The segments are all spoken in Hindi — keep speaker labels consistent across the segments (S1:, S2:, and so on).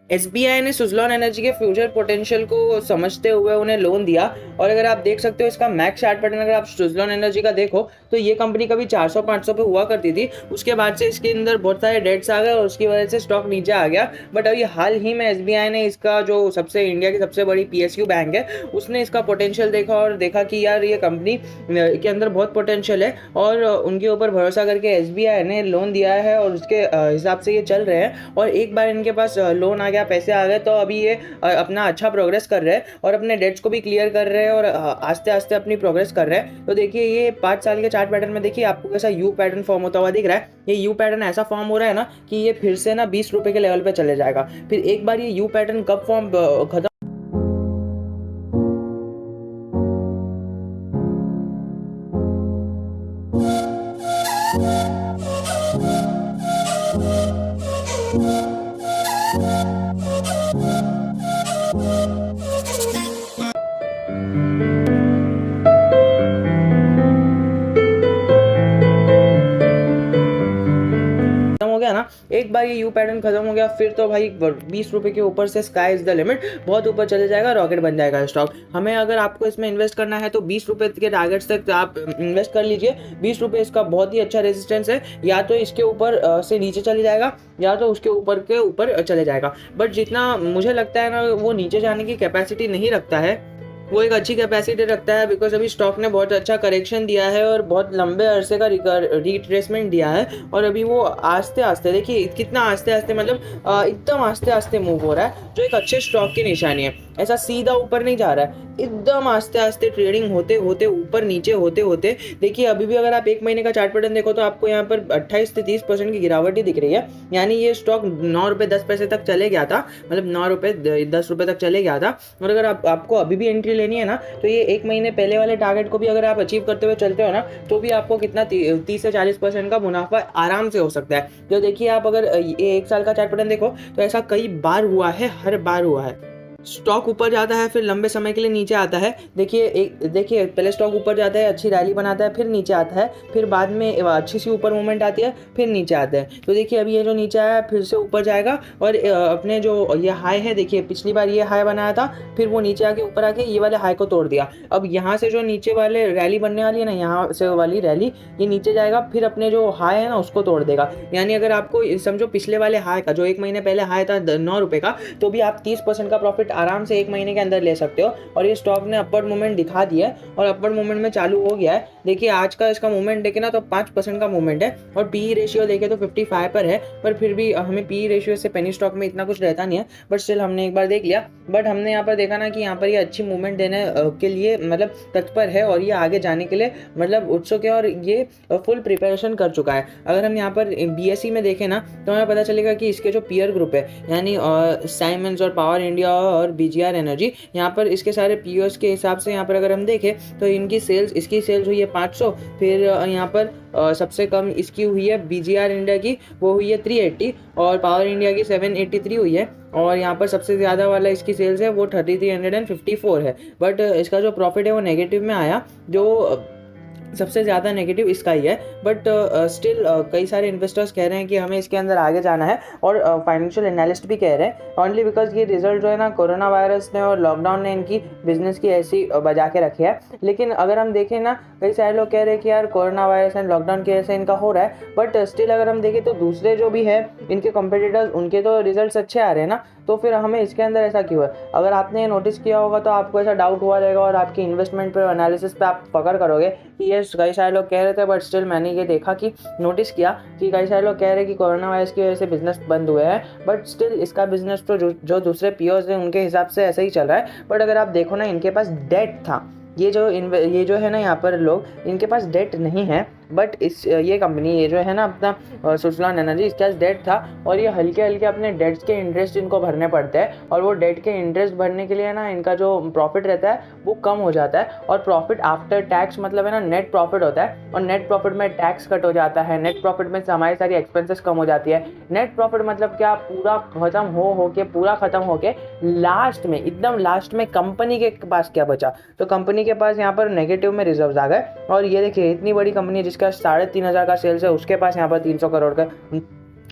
S1: एसबीआई ने सुज़लॉन एनर्जी के फ्यूचर पोटेंशियल को समझते हुए उन्हें लोन दिया। और अगर आप देख सकते हो इसका मैक्स चार्ट पैटर्न, अगर आप सुज़लॉन एनर्जी का देखो तो ये कंपनी कभी 400-500 पे हुआ करती थी, उसके बाद से इसके अंदर बहुत सारे डेट्स आ गए और उसकी वजह से स्टॉक नीचे आ गया। बट अभी हाल ही में एसबीआई ने इसका जो सबसे इंडिया की सबसे बड़ी पीएसयू बैंक है उसने इसका पोटेंशियल देखा और देखा कि यार ये कंपनी के अंदर बहुत पोटेंशियल है, और उनके ऊपर भरोसा करके एसबीआई ने लोन दिया है और उसके हिसाब से ये चल रहे हैं। और एक बार इनके पास लोन आ गया, पैसे आ गए, तो अभी ये अपना अच्छा प्रोग्रेस कर रहे हैं और अपने डेट्स को भी क्लियर कर रहे हैं और आस्ते आस्ते अपनी प्रोग्रेस कर रहे हैं। तो देखिए ये 5 साल के चार्ट पैटर्न में देखिए आपको कैसा यू पैटर्न फॉर्म होता हुआ दिख रहा है। ये यू पैटर्न ऐसा फॉर्म हो रहा है ना कि ये फिर से ना 20 रुपए के लेवल पे चले जाएगा। फिर एक बार ये यू पैटर्न कब फॉर्म खत्म हो गया ना, एक बार ये यू पैटर्न खत्म हो गया फिर तो भाई 20 रुपए के ऊपर से स्काई इज द लिमिट, बहुत ऊपर चले जाएगा, रॉकेट बन जाएगा स्टॉक। हमें अगर आपको इसमें इन्वेस्ट करना है तो 20 रुपए के टारगेट्स तक आप इन्वेस्ट कर लीजिए। 20 रुपए इसका बहुत ही अच्छा रेजिस्टेंस है, या तो इसके ऊपर से नीचे चले जाएगा या तो उसके ऊपर के ऊपर चले जाएगा। बट जितना मुझे लगता है ना वो नीचे जाने की कैपेसिटी नहीं रखता है, वो एक अच्छी कैपेसिटी रखता है, बिकॉज अभी स्टॉक ने बहुत अच्छा करेक्शन दिया है और बहुत लंबे अरसे का रिट्रेसमेंट दिया है। और अभी वो आस्ते आस्ते देखिए कितना आस्ते आस्ते, मतलब एकदम आस्ते आस्ते मूव हो रहा है, जो एक अच्छे स्टॉक की निशानी है। ऐसा सीधा ऊपर नहीं जा रहा है, एकदम आस्ते आस्ते ट्रेडिंग होते होते ऊपर नीचे होते होते देखिए अभी भी अगर आप 1 महीने का चार्ट पैटर्न देखो तो आपको यहाँ पर 28 से 30% की गिरावट ही दिख रही है। यानी ये स्टॉक 9 रुपये 10 पैसे तक चले गया था, मतलब 9 रुपये 10 रुपये तक चले गया था। और अगर आपको अभी भी एंट्री लेनी है ना तो ये 1 महीने पहले वाले टारगेट को भी अगर आप अचीव करते हुए चलते हो ना तो भी आपको कितना 30 से 40% का मुनाफा आराम से हो सकता है। जो देखिए आप अगर ये 1 साल का चार्ट पैटर्न देखो तो ऐसा कई बार हुआ है, हर बार हुआ है। स्टॉक ऊपर जाता है फिर लंबे समय के लिए नीचे आता है। देखिए पहले स्टॉक ऊपर जाता है, अच्छी रैली बनाता है, फिर नीचे आता है, फिर बाद में अच्छी सी ऊपर मूवमेंट आती है, फिर नीचे आता है। तो देखिए अभी ये जो नीचे आया फिर से ऊपर जाएगा और अपने जो ये हाई है, देखिए पिछली बार ये हाई बनाया था, फिर वो नीचे आके ऊपर आके ये वाले हाई को तोड़ दिया। अब यहाँ से जो नीचे वाले रैली बनने वाली है ना, यहाँ से वाली रैली, ये नीचे जाएगा फिर अपने जो हाई है ना उसको तोड़ देगा। यानी अगर आपको समझो पिछले वाले हाई का जो 1 महीने पहले हाई था 9 रुपये का, तो भी आप 30% का प्रॉफिट आराम से 1 महीने के अंदर ले सकते हो। और ये स्टॉक ने अपवर्ड मूवमेंट दिखा दिया है और अपवर्ड मूवमेंट में चालू हो गया है। देखिए आज का इसका मूवमेंट देखे ना तो 5% का मूवमेंट है और पीई रेशियो देखे तो 55 पर है। पर फिर भी हमें पीई रेशियो से पेनी स्टॉक में इतना कुछ रहता नहीं है, बट स्टिल हमने एक बार देख लिया। बट हमने यहाँ पर देखा ना कि यहाँ पर ये अच्छी मूवमेंट देने के लिए मतलब तत्पर है और ये आगे जाने के लिए मतलब उत्सुक है और ये फुल प्रिपरेशन कर चुका है। अगर हम यहाँ पर बीएसई में देखें ना तो हमें पता चलेगा कि इसके जो पीयर ग्रुप है यानी साइमंस और पावर इंडिया और बीजीआर एनर्जी, यहाँ पर इसके सारे पीओस के हिसाब से यहाँ पर अगर हम देखें तो इसकी सेल्स हुई है 500। फिर यहाँ पर सबसे कम इसकी हुई है बीजीआर इंडिया की, वो हुई है 380 और पावर इंडिया की 783 हुई है। और यहाँ पर सबसे ज़्यादा वाला इसकी सेल्स है वो 3354 है। बट इसका जो प्रॉफिट है वो नेगेटिव में आया, जो सबसे ज़्यादा नेगेटिव इसका ही है। बट स्टिल कई सारे इन्वेस्टर्स कह रहे हैं कि हमें इसके अंदर आगे जाना है और फाइनेंशियल एनालिस्ट भी कह रहे हैं, ओनली बिकॉज ये रिजल्ट जो है ना कोरोना वायरस ने और लॉकडाउन ने इनकी बिजनेस की ऐसी बजा के रखी है। लेकिन अगर हम देखें ना कई सारे लोग कह रहे हैं कि यार कोरोना वायरस एंड लॉकडाउन की वजह से इनका हो रहा है, बट स्टिल अगर हम देखें तो दूसरे जो भी है इनके कंपेटिटर्स उनके तो रिजल्ट अच्छे आ रहे हैं ना, तो फिर हमें इसके अंदर ऐसा क्यों है। अगर आपने ये नोटिस किया होगा तो आपको ऐसा डाउट हुआ रहेगा और आपकी इन्वेस्टमेंट पर एनालिसिस पे आप पकड़ करोगे कि ये कई सारे लोग कह रहे थे, बट स्टिल मैंने ये देखा कि नोटिस किया कि कई सारे लोग कह रहे हैं कि कोरोना वायरस की वजह से बिजनेस बंद हुए हैं, बट स्टिल इसका बिजनेस तो जो दूसरे पीओस हैं उनके हिसाब से ऐसा ही चल रहा है। बट अगर आप देखो ना इनके पास डेट था, ये जो है ना यहाँ पर लोग इनके पास डेट नहीं है, बट ये कंपनी ये जो है ना अपना सुज़लॉन एनर्जी, इसके पास डेट था और ये हल्के हल्के अपने डेट्स के इंटरेस्ट इनको भरने पड़ते हैं और वो डेट के इंटरेस्ट भरने के लिए ना इनका जो प्रॉफिट रहता है वो कम हो जाता है। और प्रॉफिट आफ्टर टैक्स मतलब है ना नेट प्रॉफिट होता है और नेट प्रॉफिट में टैक्स कट हो जाता है, नेट प्रॉफिट में हमारी सारी एक्सपेंसेस कम हो जाती है। नेट प्रॉफिट मतलब क्या, पूरा खत्म हो के लास्ट में एकदम लास्ट में कंपनी के पास क्या बचा, तो कंपनी के पास यहाँ पर नेगेटिव में रिजर्व्स आ गए। और ये देखिए इतनी बड़ी कंपनी जिसका 3500 का सेल्स है उसके पास यहाँ पर 300 करोड़ का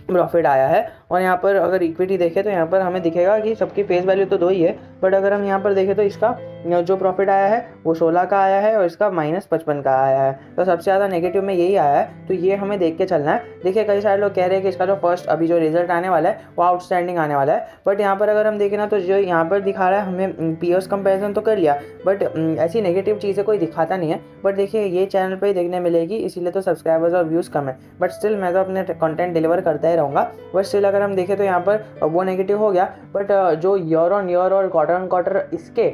S1: प्रॉफिट आया है और यहाँ पर अगर इक्विटी देखें तो यहाँ पर हमें दिखेगा कि सबकी फेस वैल्यू तो 2 ही है, बट अगर हम यहाँ पर देखें तो इसका जो प्रॉफिट आया है वो 16 का आया है और इसका -55 का आया है। तो सबसे ज़्यादा नेगेटिव में यही आया है, तो ये हमें देख के चलना है। देखिए कई सारे लोग कह रहे हैं कि इसका जो फर्स्ट अभी जो रिजल्ट आने वाला है वो आउटस्टैंडिंग आने वाला है, बट यहाँ पर अगर हम देखें ना तो जो यहाँ पर दिखा रहा है हमें पीयर्स कंपैरिजन तो कर लिया, बट ऐसी नेगेटिव चीज़ें कोई दिखाता नहीं है। बट देखिए ये चैनल पर ही देखने मिलेगी, इसीलिए तो सब्सक्राइबर्स और व्यूज़ कम है, बट स्टिल मैं तो अपने कंटेंट डिलीवर करता ही रहूँगा। बट स्टिल अगर हम देखें तो यहाँ पर वो नेगेटिव हो गया, बट जो ईयर ऑन ईयर और क्वार्टर ऑन क्वार्टर इसके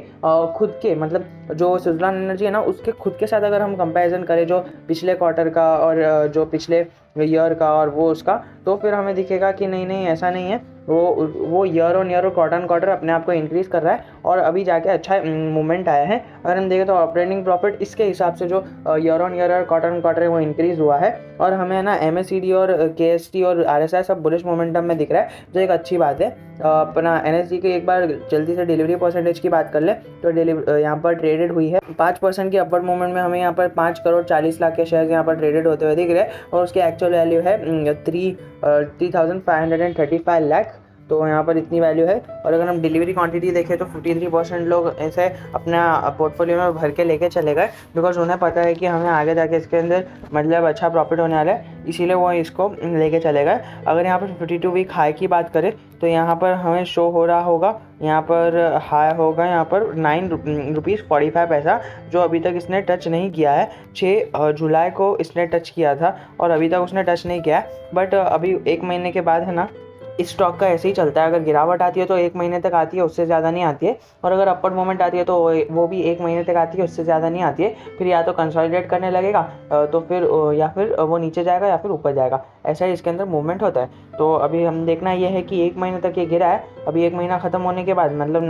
S1: खुद के मतलब जो सुजलान एनर्जी है ना उसके खुद के साथ अगर हम कंपैरिजन करें जो पिछले क्वार्टर का और जो पिछले ईयर का और वो उसका, तो फिर हमें दिखेगा कि नहीं ऐसा नहीं है, वो ईयर ऑन ईयर और क्वार्टर ऑन क्वार्टर अपने आप को इंक्रीज़ कर रहा है और अभी जाके अच्छा मूवमेंट आया है। अगर हम देखें तो ऑपरेटिंग प्रॉफिट इसके हिसाब से जो ईयर ऑन ईयर और क्वार्टर ऑन क्वार्टर है वो इंक्रीज़ हुआ है और हमें ना MACD और KST और RSI सब बुलिश मोमेंटम में दिख रहा है, जो एक अच्छी बात है। अपना NSE की एक बार जल्दी से डिलीवरी परसेंटेज की बात कर ले तो यहाँ पर ट्रेडेड हुई है 5% की अपवर्ड मूवमेंट में, हमें यहाँ पर 5 करोड़ 40 लाख के शेयर यहाँ पर ट्रेडेड होते हुए दिख रहे हैं और उसकी एक्चुअल वैल्यू है 3,535 लाख। तो यहाँ पर इतनी वैल्यू है। और अगर हम डिलीवरी क्वांटिटी देखें तो 53% लोग ऐसे अपना पोर्टफोलियो में भर के लेके चले गए, बिकॉज उन्हें पता है कि हमें आगे जाके इसके अंदर मतलब अच्छा प्रॉफिट होने वाला है, इसीलिए वो इसको लेके चले गए। अगर यहाँ पर 52 वीक हाई की बात करें तो यहाँ पर हमें शो हो रहा होगा, यहाँ पर हाई होगा यहाँ पर 9.45 जो अभी तक इसने टच नहीं किया है। 6 जुलाई को इसने टच किया था और अभी तक उसने टच नहीं किया है, बट अभी 1 महीने के बाद है ना इस स्टॉक का ऐसे ही चलता है। अगर गिरावट आती है तो 1 महीने तक आती है, उससे ज़्यादा नहीं आती है, और अगर अपवर्ड मूवमेंट आती है तो वो भी 1 महीने तक आती है, उससे ज़्यादा नहीं आती है। फिर या तो कंसोलिडेट करने लगेगा तो फिर या फिर वो नीचे जाएगा या फिर ऊपर जाएगा, ऐसा ही इसके अंदर मूवमेंट होता है। तो अभी हम देखना ये है कि 1 महीने तक ये गिरा है, अभी 1 महीना ख़त्म होने के बाद मतलब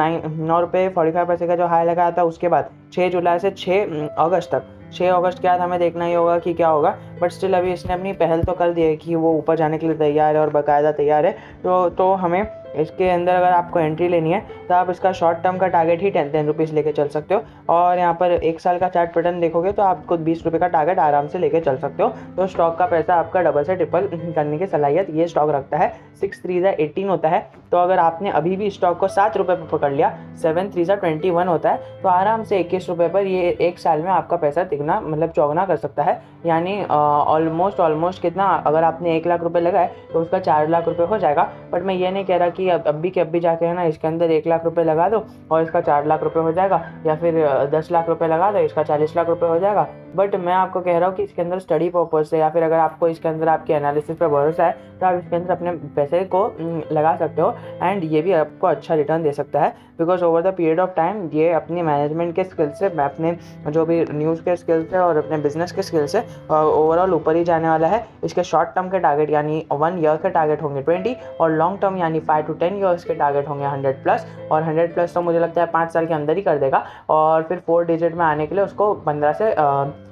S1: 9 रुपये 45 पैसे का जो हाई लगाया था उसके बाद 6 जुलाई से 6 अगस्त तक, 6 अगस्त के बाद हमें देखना ही होगा कि क्या होगा। बट स्टिल अभी इसने अपनी पहल तो कर दी है कि वो ऊपर जाने के लिए तैयार है और बाकायदा तैयार है। तो हमें इसके अंदर अगर आपको एंट्री लेनी है तो आप इसका शॉर्ट टर्म का टारगेट ही 10 रुपीज़ लेके चल सकते हो, और यहाँ पर 1 साल का चार्ट पैटर्न देखोगे तो आपको 20 रुपये का टारगेट आराम से लेके चल सकते हो। तो स्टॉक का पैसा आपका डबल से ट्रिपल करने की सलाहियत ये स्टॉक रखता है। 6 3 18 होता है, तो अगर आपने अभी भी स्टॉक को 7 रुपये पर पकड़ लिया, 7 3 21 होता है, तो आराम से 21 रुपये पर ये 1 साल में आपका पैसा तिगना मतलब चौगुना कर सकता है। यानी ऑलमोस्ट कितना, अगर आपने 1 लाख रुपये लगाए तो उसका 4 लाख रुपये हो जाएगा। बट मैं ये नहीं कह रहा कि अब भी जाके है ना इसके अंदर 1 लाख रुपये लगा दो और इसका 4 लाख रुपये हो जाएगा, या फिर 10 लाख रुपये लगा दो इसका 40 लाख रुपये हो जाएगा। बट मैं आपको कह रहा हूँ कि इसके अंदर स्टडी पर्पज से या फिर अगर आपको इसके अंदर आपके एनालिसिस पर भरोसा है तो आप इसके अंदर अपने पैसे को लगा सकते हो, एंड ये भी आपको अच्छा रिटर्न दे सकता है। Because over the period of time ये अपनी मैनेजमेंट के स्किल से, अपने जो भी न्यूज़ के स्किल से और अपने बिजनेस के स्किल से ओवरऑल ऊपर ही जाने वाला है। इसके शॉर्ट टर्म के टारगेट यानी 1 ईयर के टारगेट होंगे 20, और लॉन्ग टर्म यानी 5 to 10 ईयर्स के टारगेट होंगे 100+, और 100+ तो मुझे लगता है 5 साल के अंदर ही कर देगा, और फिर 4 डिजिट में आने के लिए उसको 15 से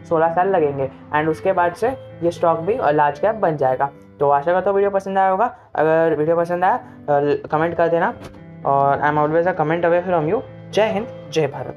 S1: 16 साल लगेंगे, एंड उसके बाद से ये स्टॉक भी लार्ज कैप बन जाएगा। तो आशा करता हूँ वीडियो पसंद आया होगा। अगर वीडियो पसंद आया कमेंट कर देना, और I am always a comment away from you. जय हिंद, जय भारत।